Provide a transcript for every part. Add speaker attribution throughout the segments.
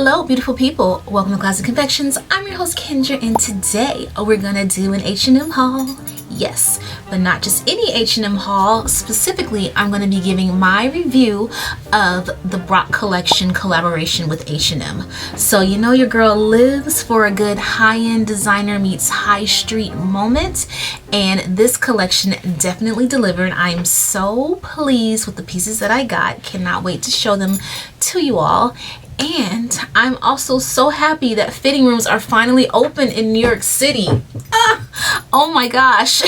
Speaker 1: Hello beautiful people, welcome to Closet Confections. I'm your host Kendra, and today we're gonna do an H&M haul. Yes, but not just any H&M haul. Specifically, I'm going to be giving my review of the Brock collection collaboration with H&M. So you know your girl lives for a good high-end designer meets high street moment, and this collection definitely delivered. I'm so pleased with the pieces that I got. Cannot wait to show them to you all. And I'm also so happy that fitting rooms are finally open in New York City. Oh my gosh.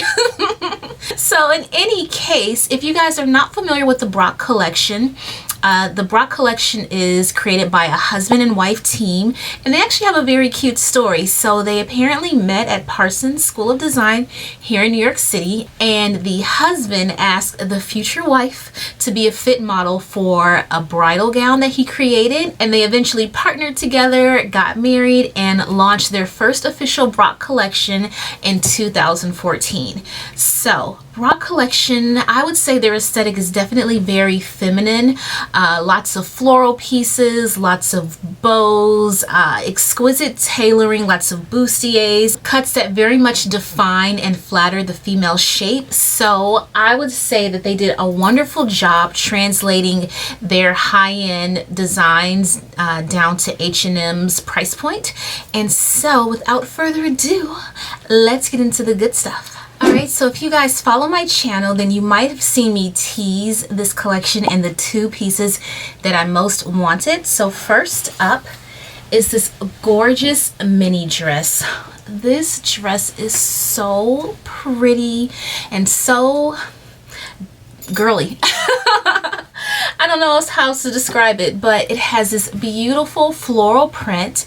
Speaker 1: So in any case, if you guys are not familiar with the Brock collection, the Brock collection is created by a husband and wife team, and they actually have a very cute story. So they apparently met at Parsons School of Design here in New York City, and the husband asked the future wife to be a fit model for a bridal gown that he created, and they eventually partnered together, got married, and launched their first official Brock collection in 2014. So Brock collection, I would say their aesthetic is definitely very feminine. Lots of floral pieces, lots of bows, exquisite tailoring, lots of bustiers, cuts that very much define and flatter the female shape. So I would say that they did a wonderful job translating their high-end designs down to H&M's price point. And so without further ado, let's get into the good stuff. Alright, so if you guys follow my channel, then you might have seen me tease this collection and the two pieces that I most wanted. So first up is this gorgeous mini dress. This dress is so pretty and so girly. I don't know how else to describe it, but it has this beautiful floral print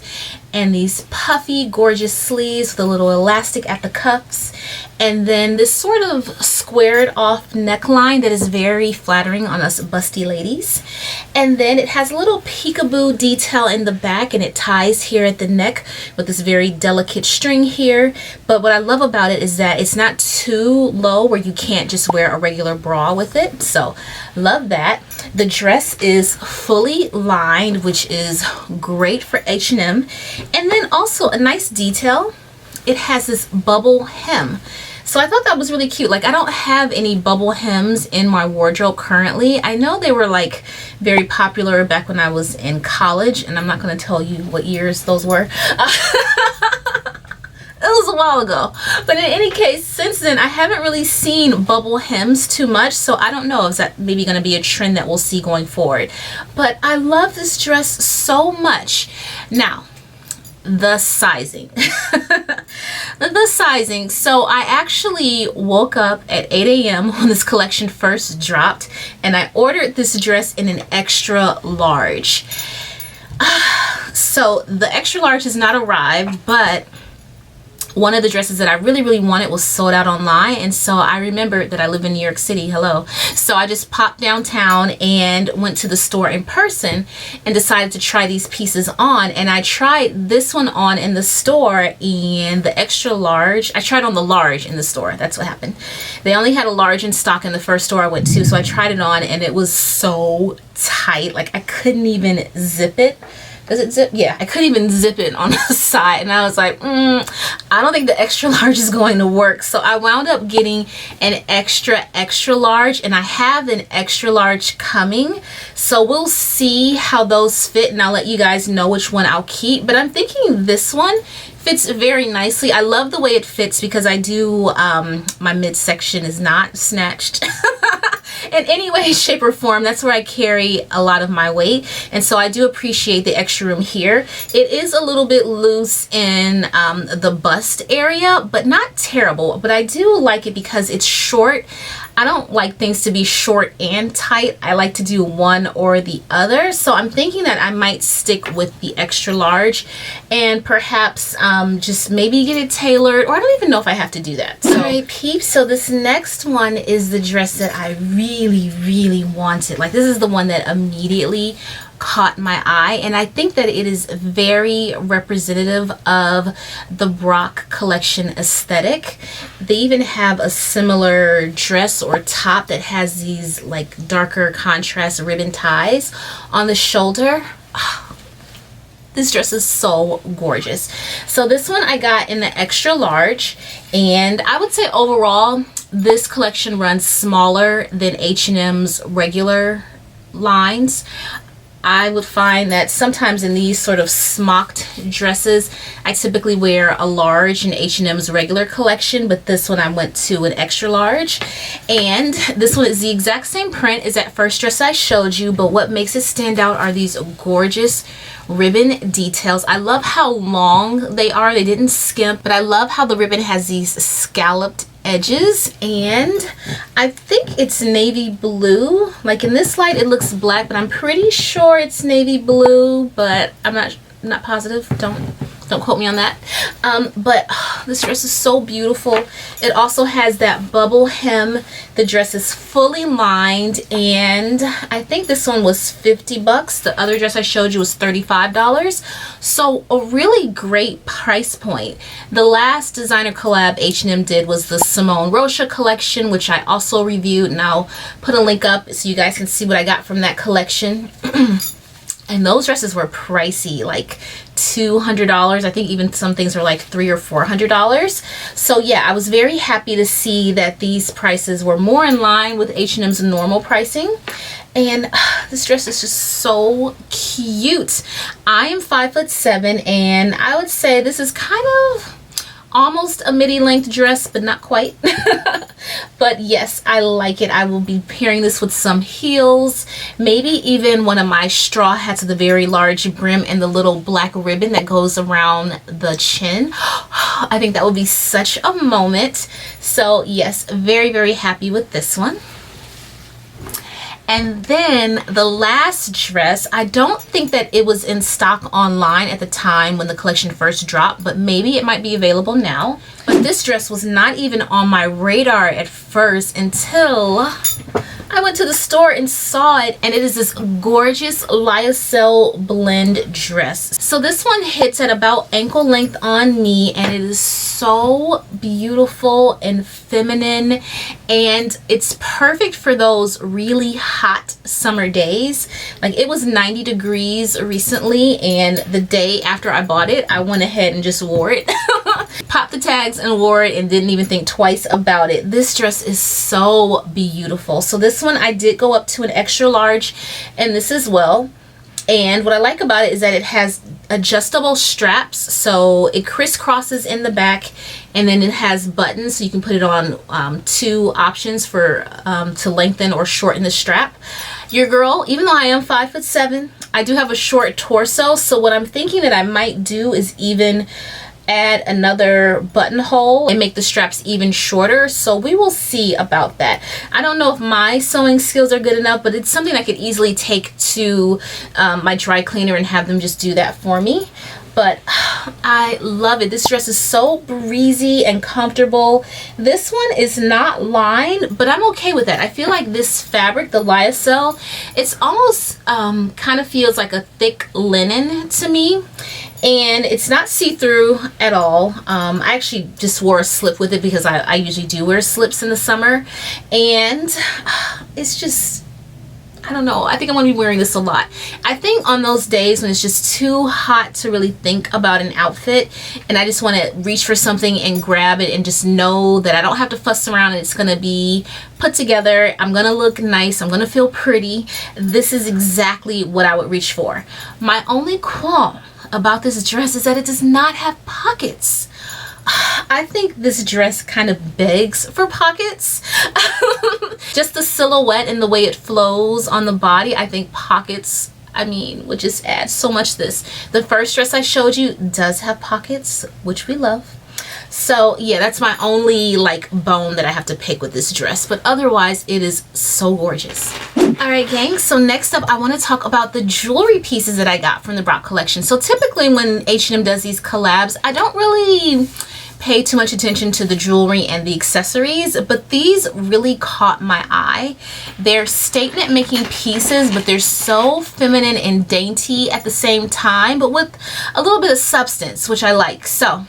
Speaker 1: and these puffy, gorgeous sleeves with a little elastic at the cuffs, and then this sort of squared off neckline that is very flattering on us busty ladies. And then it has a little peekaboo detail in the back, and it ties here at the neck with this very delicate string here. But what I love about it is that it's not too low where you can't just wear a regular bra with it. So love that. The dress is fully lined, which is great for H&M. And then also a nice detail, it has this bubble hem. So I thought that was really cute. Like, I don't have any bubble hems in my wardrobe currently. I know they were like very popular back when I was in college, and I'm not going to tell you what years those were. It was a while ago. But in any case, since then, I haven't really seen bubble hems too much. So I don't know if that maybe going to be a trend that we'll see going forward. But I love this dress so much. Now, the sizing. The sizing. So I actually woke up at 8 a.m. when this collection first dropped, and I ordered this dress in an extra large. So the extra large has not arrived, but one of the dresses that I really wanted was sold out online, and so I remembered that I live in New York City. Hello. So I just popped downtown and went to the store in person and decided to try these pieces on. And I tried this one on in the store, and the extra large, I tried on the large in the store. That's what happened. They only had a large in stock in the first store I went to, so I tried it on, and it was so tight. Like, I couldn't even zip it. Does it zip? Yeah, I couldn't even zip it on the side, and I was like, I don't think the extra large is going to work. So I wound up getting an extra large, and I have an extra large coming. So we'll see how those fit, and I'll let you guys know which one I'll keep. But I'm thinking this one fits very nicely. I love the way it fits because I do, my midsection is not snatched. In any way, shape, or form. That's where I carry a lot of my weight, and so I do appreciate the extra room here. It is a little bit loose in the bust area, but not terrible. But I do like it because it's short. I don't like things to be short and tight. I like to do one or the other. So I'm thinking that I might stick with the extra large and perhaps just maybe get it tailored, or I don't even know if I have to do that. So, alright peeps, so this next one is the dress that I really wanted. Like, this is the one that immediately caught my eye, and I think that it is very representative of the Brock collection aesthetic. They even have a similar dress or top that has these like darker contrast ribbon ties on the shoulder. This dress is so gorgeous. So this one I got in the extra large, and I would say overall this collection runs smaller than H&M's regular lines. I would find that sometimes in these sort of smocked dresses, I typically wear a large in H&M's regular collection, but this one I went to an extra large. And this one is the exact same print as that first dress I showed you, but what makes it stand out are these gorgeous ribbon details. I love how long they are. They didn't skimp, but I love how the ribbon has these scalloped edges, and I think it's navy blue. Like in this light it looks black, but I'm pretty sure it's navy blue, but I'm not positive. Don't quote me on that. But this dress is so beautiful. It also has that bubble hem. The dress is fully lined, and I think this one was 50 bucks. The other dress I showed you was $35. So a really great price point. The last designer collab H&M did was the Simone Rocha collection, which I also reviewed, and I'll put a link up so you guys can see what I got from that collection. And those dresses were pricey, like $200. I think even some things were like $300 or $400. So yeah, I was very happy to see that these prices were more in line with H&M's normal pricing. And this dress is just so cute. I am 5'7", and I would say this is kind of almost a midi length dress, but not quite. But yes, I like it. I will be pairing this with some heels, maybe even one of my straw hats with a very large brim and the little black ribbon that goes around the chin. I think that would be such a moment. So yes, very, very happy with this one. And then the last dress, I don't think that it was in stock online at the time when the collection first dropped, but maybe it might be available now. But this dress was not even on my radar at first until I went to the store and saw it, and it is this gorgeous lyocell blend dress. So this one hits at about ankle length on me, and it is so beautiful and feminine, and it's perfect for those really hot summer days. Like it was 90 degrees recently, and the day after I bought it, I went ahead and just wore it. Popped the tags and wore it and didn't even think twice about it. This dress is so beautiful. So this one I did go up to an extra large in this as well. And what I like about it is that it has adjustable straps, so it crisscrosses in the back, and then it has buttons so you can put it on two options for to lengthen or shorten the strap. Your girl, even though I am 5'7", I do have a short torso, so what I'm thinking that I might do is even add another buttonhole and make the straps even shorter. So we will see about that. I don't know if my sewing skills are good enough, but it's something I could easily take to my dry cleaner and have them just do that for me. But I love it. This dress is so breezy and comfortable. This one is not lined, but I'm okay with that. I feel like this fabric, the lyocell, it's almost kind of feels like a thick linen to me. And it's not see-through at all. I actually just wore a slip with it because I usually do wear slips in the summer. And it's just, I don't know. I think I'm going to be wearing this a lot. I think on those days when it's just too hot to really think about an outfit, and I just want to reach for something and grab it and just know that I don't have to fuss around and it's going to be put together. I'm going to look nice. I'm going to feel pretty. This is exactly what I would reach for. My only qualm about this dress is that it does not have pockets. I think this dress kind of begs for pockets. Just the silhouette and the way it flows on the body, I think pockets, I mean, would just add so much to this. The first dress I showed you does have pockets, which we love. So yeah, that's my only like bone that I have to pick with this dress, but otherwise it is so gorgeous. Alright gang, so next up I want to talk about the jewelry pieces that I got from the Brock collection. So typically when H&M does these collabs, I don't really pay too much attention to the jewelry and the accessories, but these really caught my eye. They're statement making pieces, but they're so feminine and dainty at the same time, but with a little bit of substance, which I like. So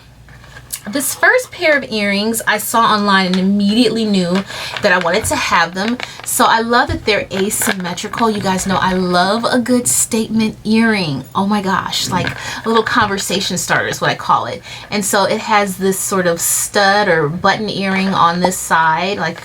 Speaker 1: This first pair of earrings I saw online and immediately knew that I wanted to have them. So I love that they're asymmetrical. You guys know I love a good statement earring. Oh my gosh, like a little conversation starter is what I call it. And so it has this sort of stud or button earring on this side, like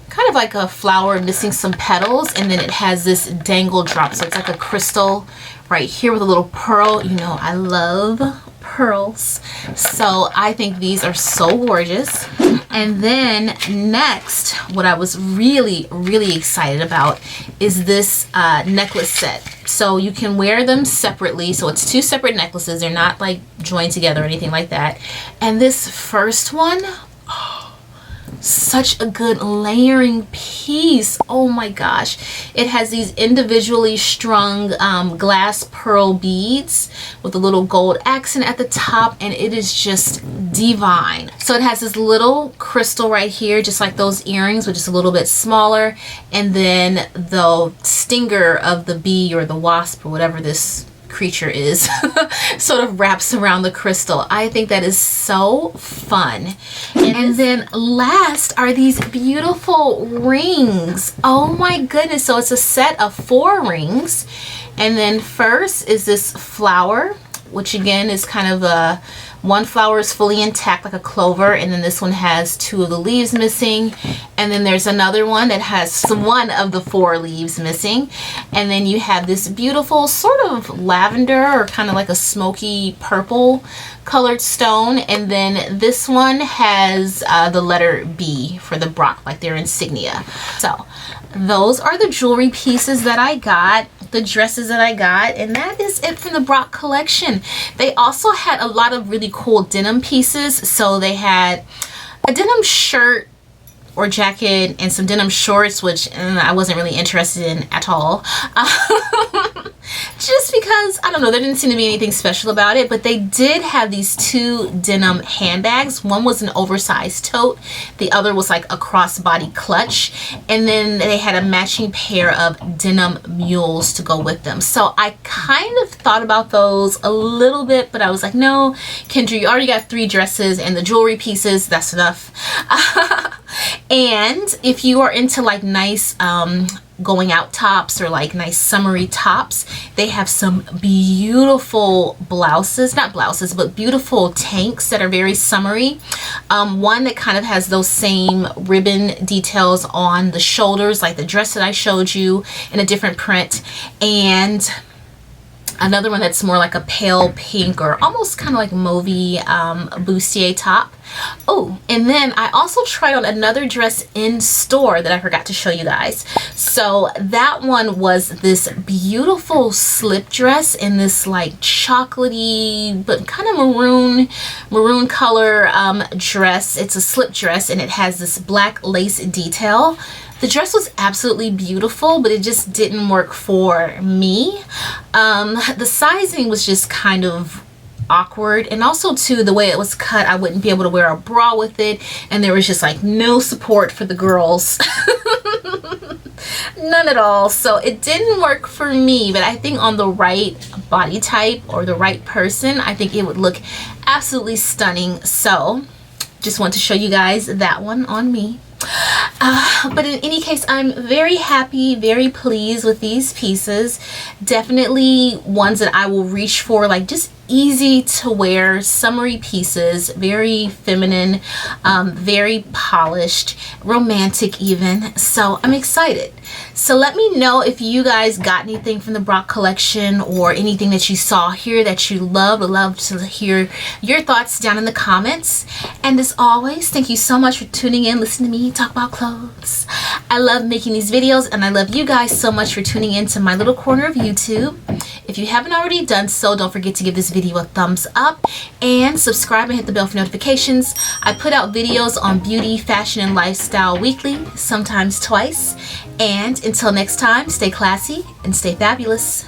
Speaker 1: kind of like a flower missing some petals, and then it has this dangle drop, so it's like a crystal right here with a little pearl. You know I love pearls, so I think these are so gorgeous. And then next, what I was really excited about is this necklace set. So you can wear them separately, so it's 2 separate necklaces, they're not like joined together or anything like that. And this first one, such a good layering piece. Oh my gosh, it has these individually strung glass pearl beads with a little gold accent at the top, and it is just divine. So it has this little crystal right here, just like those earrings, which is a little bit smaller, and then the stinger of the bee or the wasp or whatever this creature is sort of wraps around the crystal. I think that is so fun. And then last are these beautiful rings. Oh my goodness. So it's a set of 4 rings, and then first is this flower, which again is kind of a one flower is fully intact like a clover, and then this one has 2 of the leaves missing, and then there's another one that has one of the 4 leaves missing, and then you have this beautiful sort of lavender or kind of like a smoky purple colored stone, and then this one has the letter B for the Brock, like their insignia. So those are the jewelry pieces that I got, the dresses that I got, and that is it from the Brock collection. They also had a lot of really cool denim pieces. So they had a denim shirt or jacket and some denim shorts, which I wasn't really interested in at all. Just because, I don't know, there didn't seem to be anything special about it, but they did have these 2 denim handbags. One was an oversized tote, the other was like a crossbody clutch, and then they had a matching pair of denim mules to go with them. So I kind of thought about those a little bit, but I was like, no, Kendra, you already got 3 dresses and the jewelry pieces, that's enough. And if you are into like nice going out tops or like nice summery tops, they have some beautiful blouses, not blouses, but beautiful tanks that are very summery. One that kind of has those same ribbon details on the shoulders, like the dress that I showed you, in a different print, and another one that's more like a pale pink or almost kind of like mauvey bustier top. Oh, and then I also tried on another dress in store that I forgot to show you guys. So that one was this beautiful slip dress in this like chocolatey but kind of maroon color dress. It's a slip dress and it has this black lace detail. The dress was absolutely beautiful, but it just didn't work for me. The sizing was just kind of awkward, and also too, the way it was cut, I wouldn't be able to wear a bra with it, and there was just like no support for the girls. None at all. So it didn't work for me, but I think on the right body type or the right person, I think it would look absolutely stunning. So just want to show you guys that one on me. But in any case, I'm very happy, very pleased with these pieces. Definitely ones that I will reach for, like just easy to wear summery pieces, very feminine, very polished, romantic even. So I'm excited. So let me know if you guys got anything from the Brock collection or anything that you saw here that you loved. I'd love to hear your thoughts down in the comments. And as always, thank you so much for tuning in, listening to me talk about clothes. I love making these videos, and I love you guys so much for tuning in to my little corner of YouTube. If you haven't already done so, don't forget to give this video a thumbs up and subscribe and hit the bell for notifications. I put out videos on beauty, fashion, and lifestyle weekly, sometimes twice. And until next time, stay classy and stay fabulous.